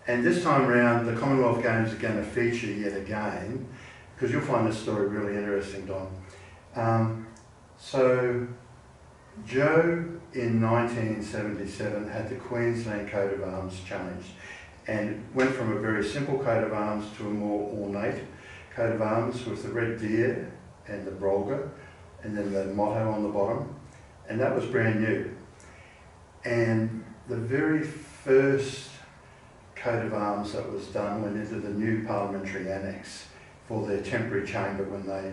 And this time around, the Commonwealth Games are going to feature yet again, because you'll find this story really interesting, Don. So Joe in 1977 had the Queensland coat of arms changed and went from a very simple coat of arms to a more ornate coat of arms with the red deer and the brolga and then the motto on the bottom, and that was brand new. And the very first coat of arms that was done went into the new parliamentary annex for their temporary chamber when they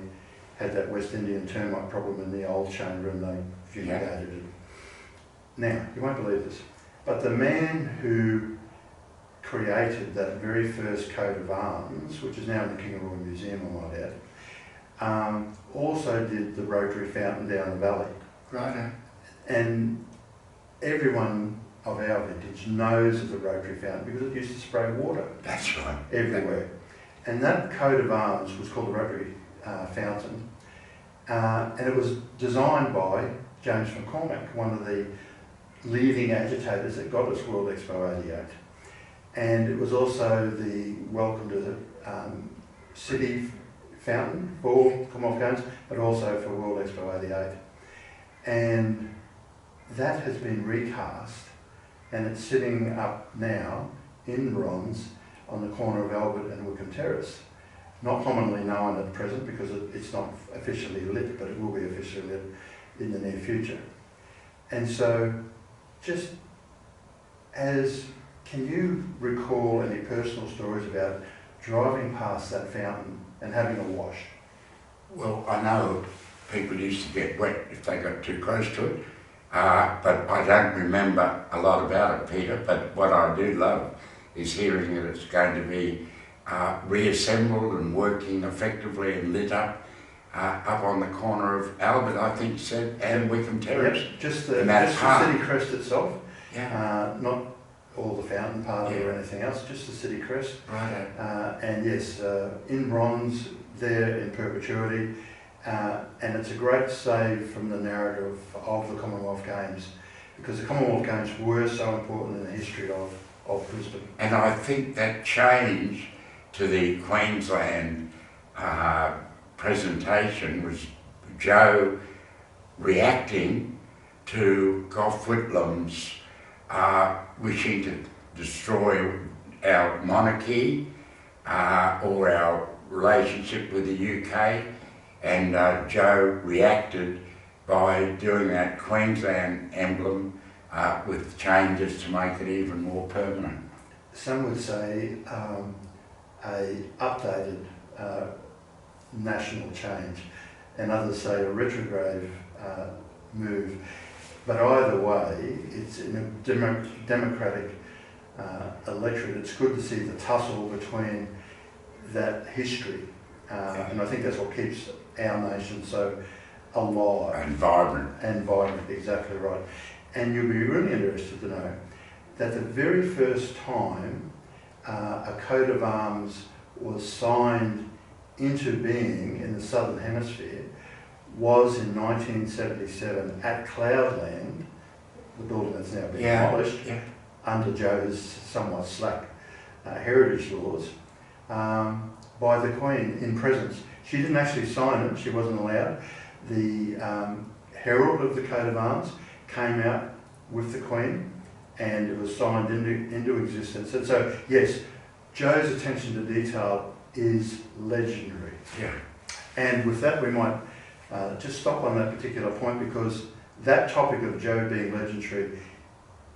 had that West Indian termite problem in the old chamber and they fumigated it. Now, you won't believe this, but the man who created that very first coat of arms, which is now in the Kingaroy Museum, I might add, also did the rotary fountain down the valley. Right. And everyone of our vintage knows of the rotary fountain because it used to spray water. That's right. Everywhere. And that coat of arms was called the rotary fountain. And it was designed by James McCormack, one of the leading agitators at Guides Expo 88. And it was also the welcome to the city fountain for Commonwealth Games, but also for World Expo 88. And that has been recast, and it's sitting up now in bronze on the corner of Albert and Wickham Terrace. Not commonly known at present because it's not officially lit, but it will be officially lit in the near future. And so, just can you recall any personal stories about driving past that fountain and having a wash? Well, I know people used to get wet if they got too close to it, but I don't remember a lot about it, Peter. But what I do love is hearing that it's going to be reassembled and working effectively and lit up on the corner of Albert, I think you said, and Wickham Terrace. Yep, just the city crest itself. Yeah. Not all the fountain part or anything else, just the city crest. Right. And yes, in bronze there in perpetuity, and it's a great save from the narrative of the Commonwealth Games, because the Commonwealth Games were so important in the history of Brisbane. And I think that change to the Queensland presentation was Joe reacting to Gough Whitlam's wishing to destroy our monarchy or our relationship with the UK, and Joe reacted by doing that Queensland emblem with changes to make it even more permanent. Some would say a updated national change, and others say a retrograde move. But either way, it's in a democratic electorate. It's good to see the tussle between that history, and I think that's what keeps our nation so alive. And vibrant. And vibrant, exactly right. And you'll be really interested to know that the very first time a coat of arms was signed into being in the Southern Hemisphere was in 1977 at Cloudland, the building that's now been demolished, under Joe's somewhat slack heritage laws, by the Queen in presence. She didn't actually sign it, she wasn't allowed. The herald of the coat of arms came out with the Queen and it was signed into existence. And so, yes, Joe's attention to detail is legendary. Yeah. And with that, we might just stop on that particular point, because that topic of Joe being legendary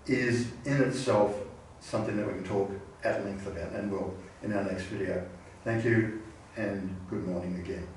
is in itself something that we can talk at length about, and will in our next video. Thank you, and good morning again.